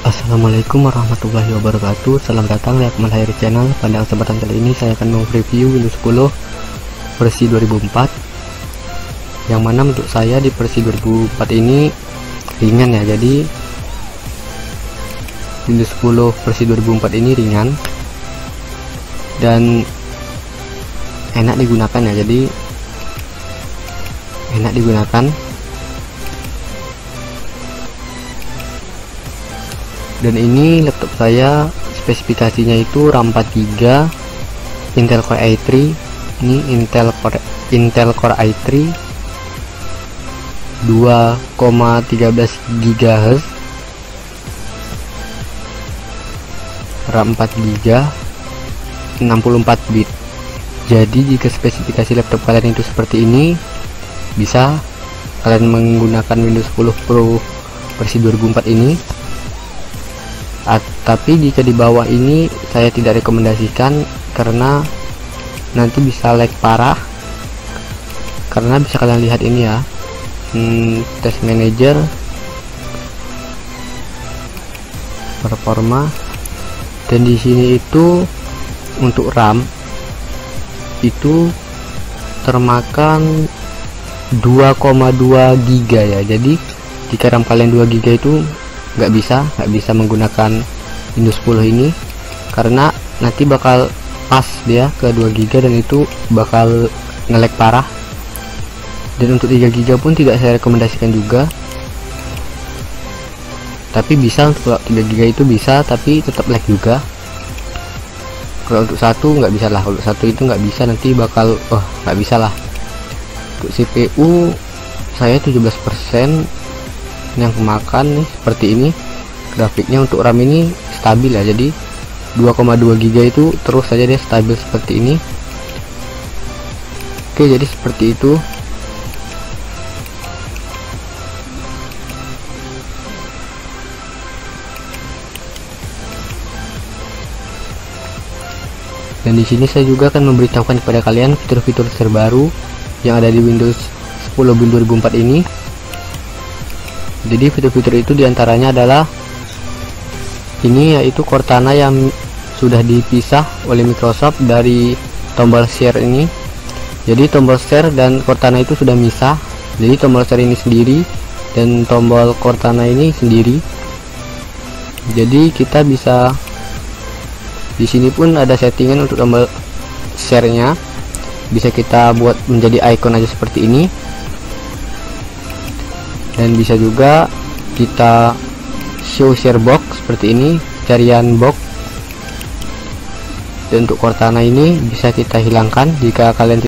Assalamualaikum warahmatullahi wabarakatuh. Selamat datang di Akmal Hairi Channel. Pada kesempatan kali ini saya akan mereview Windows 10 versi 2004, yang mana menurut saya di versi 2004 ini ringan ya. Jadi Windows 10 versi 2004 ini ringan dan enak digunakan ya. Jadi enak digunakan. Dan ini laptop saya spesifikasinya itu RAM 4 GB, Intel Core i3. Ini Intel Core i3 2,13 GHz, RAM 4 GB, 64 bit. Jadi jika spesifikasi laptop kalian itu seperti ini, bisa kalian menggunakan Windows 10 Pro versi 2004 ini. Tapi jika di bawah ini saya tidak rekomendasikan, karena nanti bisa lag parah. Karena bisa kalian lihat ini ya, test manager, performa, dan di sini itu untuk RAM itu termakan 2,2 GB ya. Jadi jika RAM kalian 2 GB itu nggak bisa menggunakan Windows 10 ini, karena nanti bakal pas dia ke 2 GB dan itu bakal nge-lag parah. Dan untuk 3 GB pun tidak saya rekomendasikan juga, tapi bisa untuk 3 GB itu bisa, tapi tetap lag juga. Kalau untuk satu nggak bisa lah, kalau satu itu nggak bisa, nanti bakal nggak bisa lah. Untuk CPU saya 17% yang kemakan nih, seperti ini grafiknya. Untuk RAM ini stabil ya, jadi 2,2 GB itu terus saja dia stabil seperti ini. Oke, jadi seperti itu. Dan di sini saya juga akan memberitahukan kepada kalian fitur-fitur terbaru yang ada di Windows 10 build 2004 ini. Jadi fitur-fitur itu diantaranya adalah ini, yaitu Cortana yang sudah dipisah oleh Microsoft dari tombol share ini. Jadi tombol share dan Cortana itu sudah misah. Jadi tombol share ini sendiri dan tombol Cortana ini sendiri. Jadi kita bisa, di sini pun ada settingan untuk tombol share-nya, bisa kita buat menjadi icon aja seperti ini. Dan bisa juga kita show share box seperti ini, carian box. Dan untuk Cortana ini bisa kita hilangkan jika kalian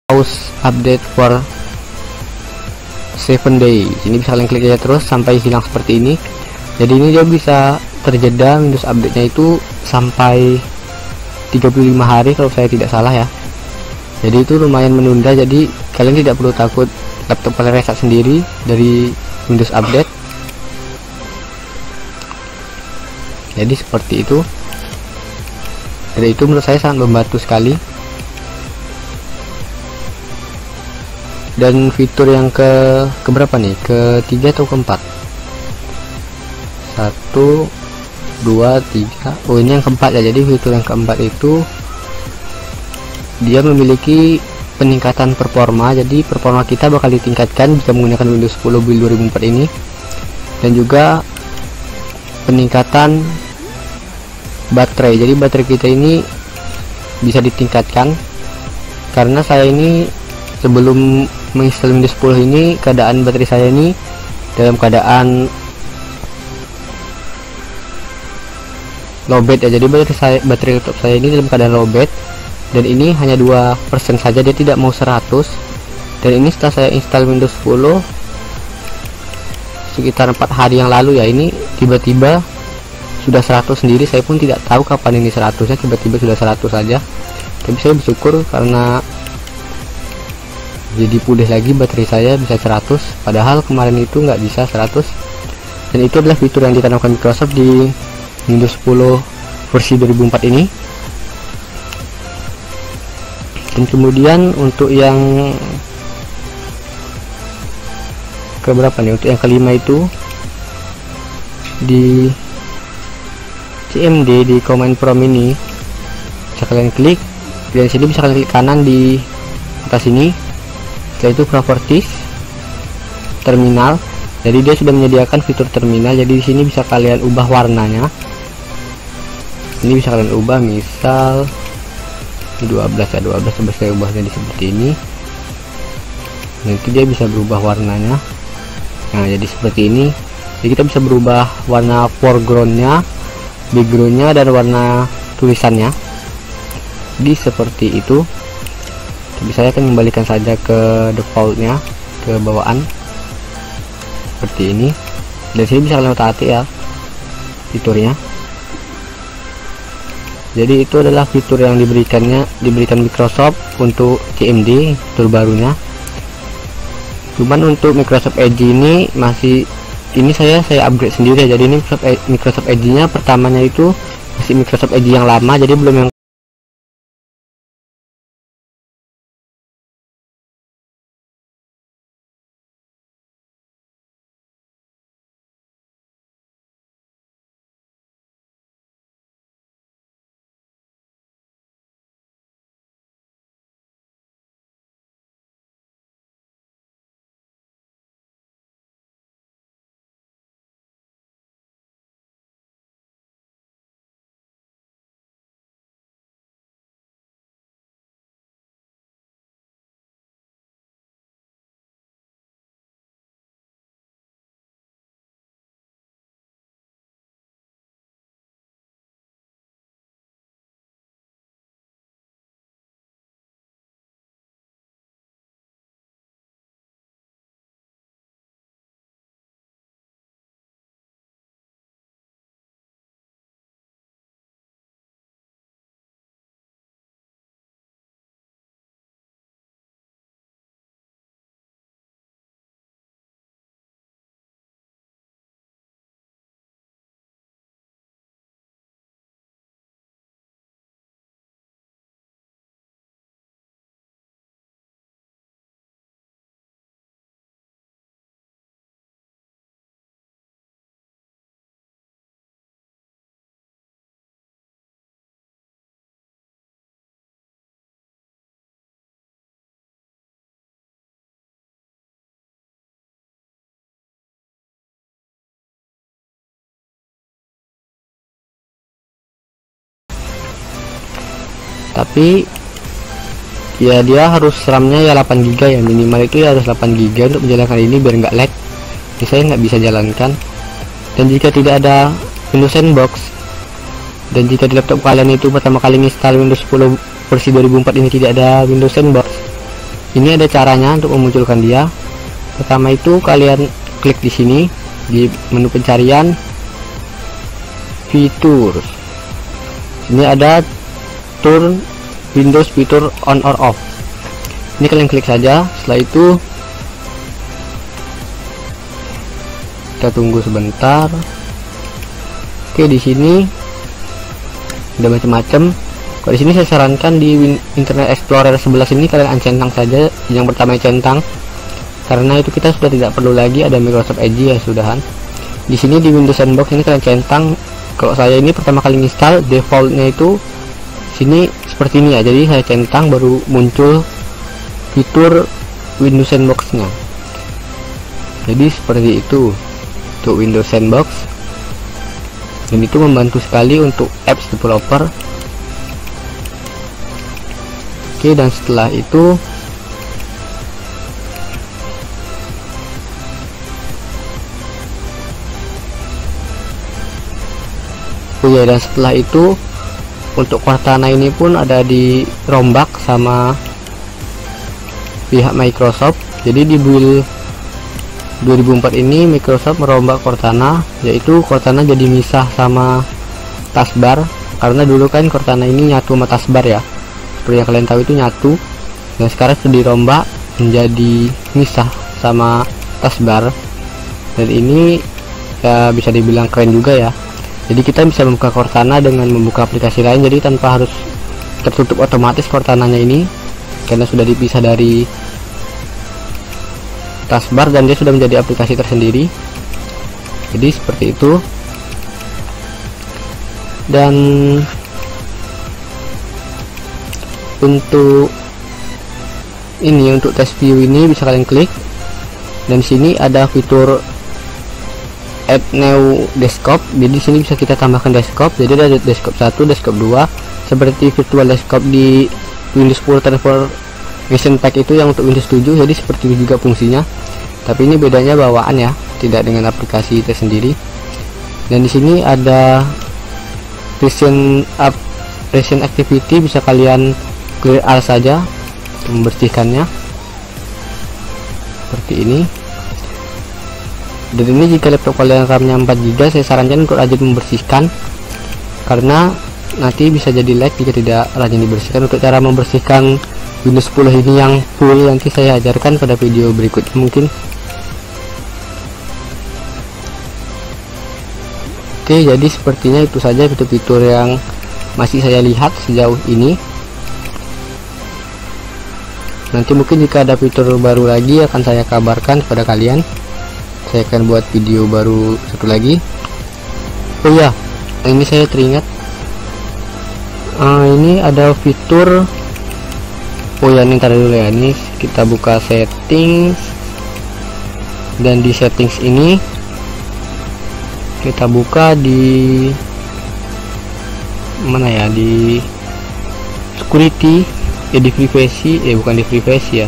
pause update for 7 day. Sini bisa kalian klik aja terus sampai hilang seperti ini. Jadi ini dia bisa terjeda Windows update nya itu sampai 35 hari kalau saya tidak salah ya. Jadi itu lumayan menunda, jadi kalian tidak perlu takut laptop kalian reset sendiri dari Windows update. Jadi seperti itu. Jadi itu menurut saya sangat membantu sekali. Dan fitur yang keberapa nih? Ketiga atau keempat? 1, 2, 3. Oh, ini yang keempat ya. Jadi fitur yang keempat itu dia memiliki peningkatan performa. Jadi performa kita bakal ditingkatkan jika menggunakan Windows 10 build 2004 ini. Dan juga peningkatan baterai. Jadi baterai kita ini bisa ditingkatkan, karena saya ini sebelum menginstal Windows 10 ini keadaan baterai saya ini dalam keadaan lowbat ya. Jadi baterai laptop saya ini dalam keadaan lowbat, dan ini hanya 2% saja, dia tidak mau 100. Dan ini setelah saya install Windows 10 sekitar 4 hari yang lalu ya, ini tiba-tiba sudah 100 sendiri. Saya pun tidak tahu kapan ini 100 nya, tiba-tiba sudah 100 saja. Tapi saya bersyukur karena jadi pulih lagi baterai saya bisa 100, padahal kemarin itu nggak bisa 100. Dan itu adalah fitur yang ditanamkan Microsoft di Windows 10 versi 2004 ini. Dan kemudian untuk yang keberapa nih, untuk yang kelima itu di CMD di command prompt ini bisa kalian klik, dan sini bisa kalian klik kanan di atas ini, yaitu properties terminal. Jadi dia sudah menyediakan fitur terminal. Jadi di sini bisa kalian ubah warnanya. Ini bisa kalian ubah, misal 12 ya, 12 coba saya ubah jadi seperti ini. Nanti dia bisa berubah warnanya. Nah, jadi seperti ini. Jadi kita bisa berubah warna foregroundnya, backgroundnya, dan warna tulisannya. Jadi seperti itu. Tapi saya akan kembalikan saja ke defaultnya, ke bawaan seperti ini. Dan sini bisa kalian taati ya fiturnya. Jadi itu adalah fitur yang diberikan Microsoft untuk CMD, fitur barunya. Cuman untuk Microsoft Edge ini saya upgrade sendiri ya. Jadi ini Microsoft Edge nya pertamanya itu masih Microsoft Edge yang lama, jadi belum yang tapi ya dia harus RAM-nya ya 8 GB ya, minimal itu ya harus 8 GB untuk menjalankan ini biar nggak lag. Ini saya nggak bisa jalankan. Dan jika tidak ada Windows Sandbox, dan jika di laptop kalian itu pertama kali install Windows 10 versi 2004 ini tidak ada Windows Sandbox, ini ada caranya untuk memunculkan dia. Pertama itu kalian klik di sini di menu pencarian fitur. Ini ada turn Windows fitur on or off. Ini kalian klik saja. Setelah itu kita tunggu sebentar. Oke, di sini ada macam-macam. Kalau di sini saya sarankan di Internet Explorer 11 ini kalian uncentang saja. Yang pertama centang, karena itu kita sudah tidak perlu lagi ada Microsoft Edge ya sudahan. Di sini di Windows Sandbox ini kalian centang. Kalau saya ini pertama kali install, defaultnya itu sini seperti ini ya. Jadi saya centang baru muncul fitur Windows Sandbox nya. Jadi seperti itu untuk Windows Sandbox, dan itu membantu sekali untuk apps developer. Oke, dan setelah itu dan setelah itu untuk Cortana ini pun ada dirombak sama pihak Microsoft. Jadi di build 2004 ini Microsoft merombak Cortana, yaitu Cortana jadi misah sama taskbar, karena dulu kan Cortana ini nyatu sama taskbar ya, seperti yang kalian tahu itu nyatu, dan sekarang sudah dirombak menjadi misah sama taskbar. Dan ini ya bisa dibilang keren juga ya. Jadi kita bisa membuka Cortana dengan membuka aplikasi lain, jadi tanpa harus tertutup otomatis Cortananya ini, karena sudah dipisah dari taskbar dan dia sudah menjadi aplikasi tersendiri. Jadi seperti itu. Dan untuk ini, untuk test view ini bisa kalian klik, dan sini ada fitur add new desktop. Jadi sini bisa kita tambahkan desktop. Jadi ada desktop 1, desktop 2, seperti virtual desktop di Windows 10 Transformation Pack itu yang untuk Windows 7. Jadi seperti itu juga fungsinya, tapi ini bedanya bawaan ya, tidak dengan aplikasi tersendiri. Dan di sini ada recent activity, bisa kalian clear all saja, membersihkannya seperti ini. Dan ini jika laptop kalian RAM-nya 4GB, saya sarankan untuk rajin membersihkan, karena nanti bisa jadi lag jika tidak rajin dibersihkan. Untuk cara membersihkan Windows 10 ini yang full nanti saya ajarkan pada video berikutnya mungkin. Oke, jadi sepertinya itu saja fitur-fitur yang masih saya lihat sejauh ini. Nanti mungkin jika ada fitur baru lagi akan saya kabarkan kepada kalian. Saya akan buat video baru satu lagi. Oh ya, ini saya teringat, ini ada fitur, oh ya, ini ntar dulu ya, ini kita buka settings, dan di settings ini kita buka di mana ya, di security, di privacy, bukan di privacy ya,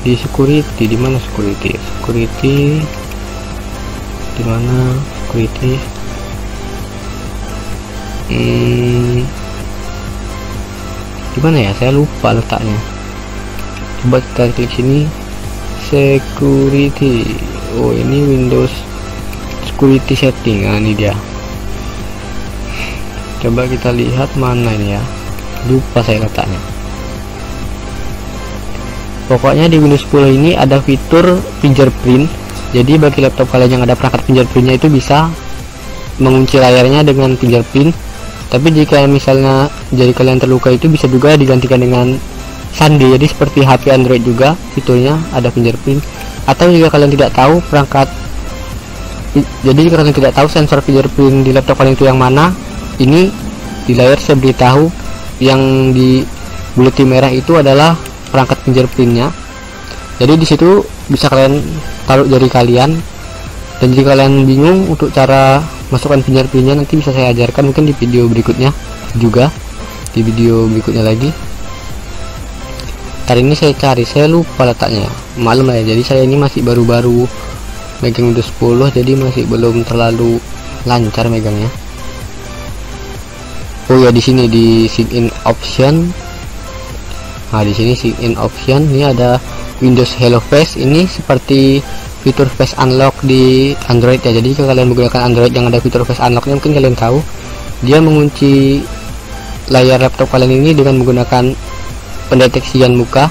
di security. Di mana security? Security di mana security? Di mana ya? Saya lupa letaknya. Coba kita klik sini, security. Oh, ini Windows security setting. Nah, ini dia. Coba kita lihat mana ini ya. Lupa saya letaknya. Pokoknya di Windows 10 ini ada fitur fingerprint. Jadi bagi laptop kalian yang ada perangkat fingerprintnya itu bisa mengunci layarnya dengan fingerprint. Tapi jika misalnya jari kalian terluka itu bisa juga digantikan dengan sandi. Jadi seperti HP Android juga fiturnya ada fingerprint. Atau jika kalian tidak tahu jika kalian tidak tahu sensor fingerprint di laptop kalian itu yang mana, ini di layar saya beritahu yang di buletin merah itu adalah perangkat fingerprintnya. Jadi di situ bisa kalian taruh jari kalian, dan jika kalian bingung untuk cara masukkan fingerprintnya nanti bisa saya ajarkan mungkin di video berikutnya juga, di video berikutnya lagi. Hari ini saya cari, saya lupa letaknya, maklum lah ya. Jadi saya ini masih baru-baru megang Windows 10, jadi masih belum terlalu lancar megangnya. Oh ya, di sini di sign in option. Nah, di sini sign in option ini ada Windows Hello Face ini seperti fitur face unlock di Android ya. Jadi kalau kalian menggunakan Android yang ada fitur face unlocknya, mungkin kalian tahu dia mengunci layar laptop kalian ini dengan menggunakan pendeteksian muka.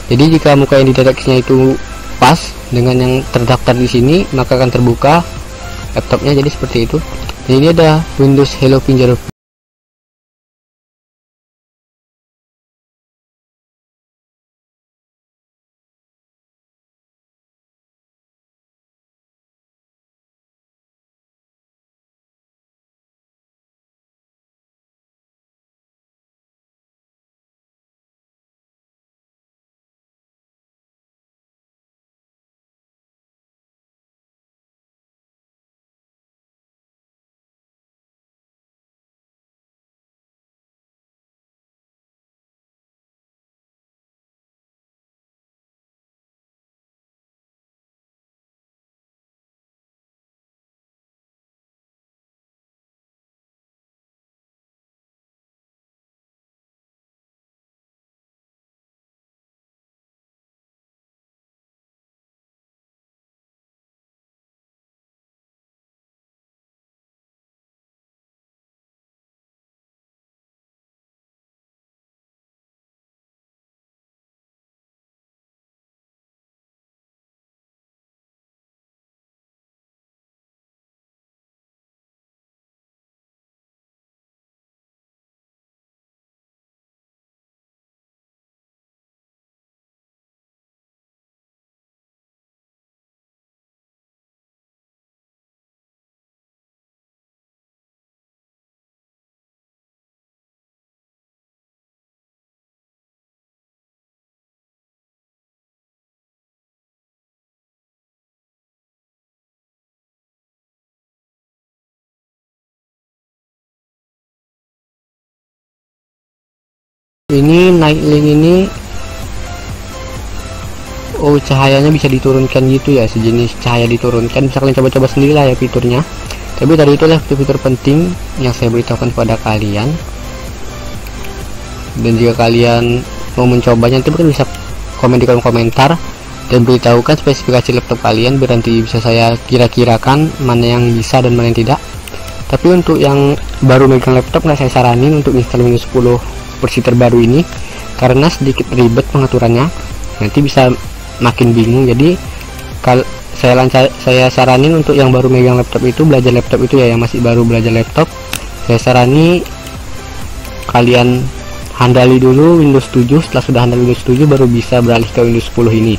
Jadi jika muka yang dideteksinya itu pas dengan yang terdaftar di sini, maka akan terbuka laptopnya. Jadi seperti itu. Jadi ini ada Windows Hello Fingerprint. Ini night link ini, oh cahayanya bisa diturunkan gitu ya, sejenis cahaya diturunkan. Bisa kalian coba-coba sendiri lah ya fiturnya. Tapi tadi itulah fitur-fitur penting yang saya beritahukan kepada kalian. Dan jika kalian mau mencobanya, nanti mungkin bisa komen di kolom komentar dan beritahukan spesifikasi laptop kalian, biar nanti bisa saya kira-kirakan mana yang bisa dan mana yang tidak. Tapi untuk yang baru megang laptop, nggak saya saranin untuk install Windows 10 versi terbaru ini, karena sedikit ribet pengaturannya, nanti bisa makin bingung. Jadi kalau saya saranin untuk yang baru megang laptop itu, belajar laptop itu ya, yang masih baru belajar laptop, saya sarani kalian handali dulu Windows 7. Setelah sudah handal Windows 7, baru bisa beralih ke Windows 10 ini.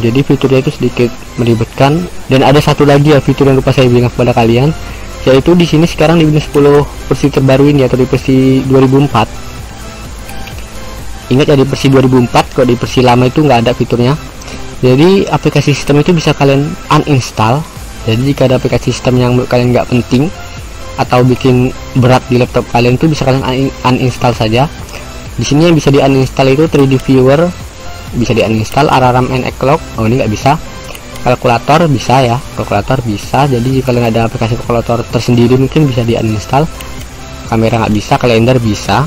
Jadi fiturnya itu sedikit meribetkan. Dan ada satu lagi ya fitur yang lupa saya bilang kepada kalian, yaitu di sini sekarang di Windows 10 versi terbaru ini atau di versi 2004. Ingat ya, di versi 2004, kalau di versi lama itu nggak ada fiturnya. Jadi aplikasi sistem itu bisa kalian uninstall. Jadi jika ada aplikasi sistem yang menurut kalian nggak penting atau bikin berat di laptop kalian, itu bisa kalian uninstall saja. Di sini yang bisa di uninstall itu 3D Viewer, bisa di uninstall, Alarm and Clock. Oh, ini nggak bisa. Kalkulator bisa ya, kalkulator bisa. Jadi jika kalian ada aplikasi kalkulator tersendiri, mungkin bisa di uninstall. Kamera nggak bisa, kalender bisa,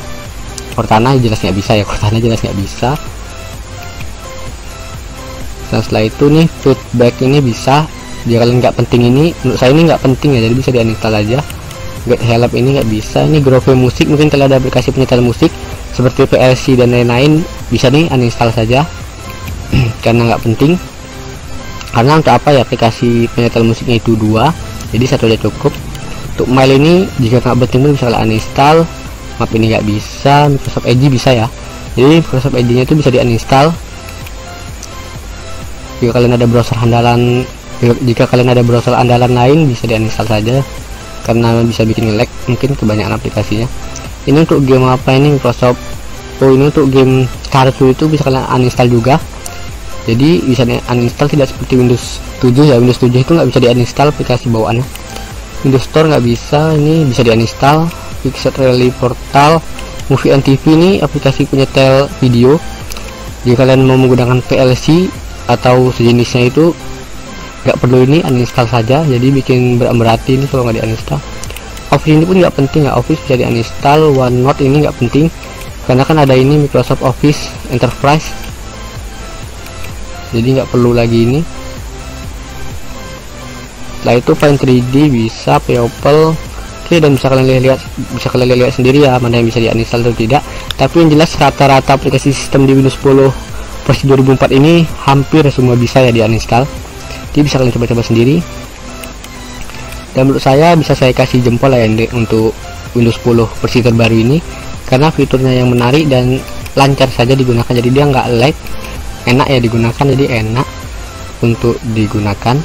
Cortana jelas nggak bisa ya, Cortana jelas nggak bisa. Dan setelah itu nih feedback ini bisa. Jika kalian nggak penting ini, menurut saya ini nggak penting ya, jadi bisa di uninstall aja. Get Help ini nggak bisa. Ini Grove Musik, mungkin kalian ada aplikasi penyetel musik seperti VLC dan lain-lain, bisa nih uninstall saja karena nggak penting. Karena untuk apa ya, aplikasi penyetel musiknya itu 2, jadi satu aja cukup. Untuk mail ini jika nggak penting pun bisa kalian uninstall. Map ini nggak bisa. Microsoft Edge bisa ya, jadi Microsoft Edge nya itu bisa di uninstall. Jika kalian ada browser andalan lain, bisa di uninstall saja karena bisa bikin lag, mungkin kebanyakan aplikasinya. Ini untuk game apa ini, Microsoft, oh ini untuk game Stardew itu bisa kalian uninstall juga. Jadi bisa di uninstall, tidak seperti Windows 7 ya. Windows 7 itu nggak bisa di uninstall aplikasi bawaannya. Windows Store nggak bisa, ini bisa di uninstall. Pixel Rally Portal, Movie and TV ini aplikasi penyetel video. Jika kalian mau menggunakan VLC atau sejenisnya itu nggak perlu ini, uninstall saja. Jadi bikin berarti ini kalau nggak di uninstall. Office ini pun nggak penting ya, Office bisa di uninstall. OneNote ini nggak penting karena kan ada ini Microsoft Office Enterprise, jadi nggak perlu lagi ini. Setelah itu Paint 3D bisa, People. Oke, dan bisa kalian lihat sendiri ya mana yang bisa diuninstall atau tidak. Tapi yang jelas rata-rata aplikasi sistem di Windows 10 versi 2004 ini hampir semua bisa ya diuninstall. Jadi bisa kalian coba-coba sendiri. Dan menurut saya bisa saya kasih jempol ya untuk Windows 10 versi terbaru ini, karena fiturnya yang menarik dan lancar saja digunakan. Jadi dia nggak lag, enak ya digunakan, jadi enak untuk digunakan.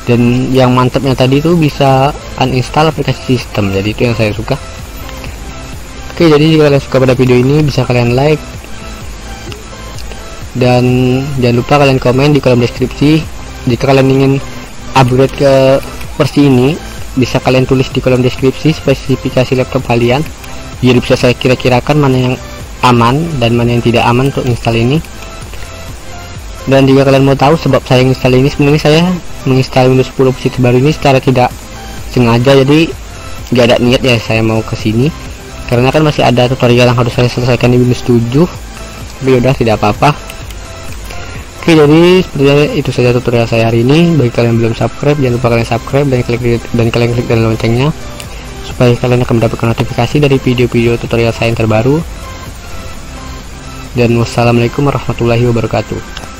Dan yang mantapnya tadi itu bisa uninstall aplikasi sistem, jadi itu yang saya suka. Oke, jadi jika kalian suka pada video ini bisa kalian like, dan jangan lupa kalian komen di kolom deskripsi. Jika kalian ingin upgrade ke versi ini, bisa kalian tulis di kolom deskripsi spesifikasi laptop kalian, biar bisa saya kira-kirakan mana yang aman dan mana yang tidak aman untuk install ini. Dan jika kalian mau tahu sebab saya install ini, sebenarnya saya menginstal Windows 10 versi terbaru ini secara tidak sengaja, jadi nggak ada niat ya saya mau kesini, karena kan masih ada tutorial yang harus saya selesaikan di Windows 7. Tapi udah, tidak apa-apa. Oke, jadi sepertinya itu saja tutorial saya hari ini. Bagi kalian yang belum subscribe, jangan lupa kalian subscribe dan kalian klik dan loncengnya supaya kalian akan mendapatkan notifikasi dari video-video tutorial saya yang terbaru. Dan wassalamualaikum warahmatullahi wabarakatuh.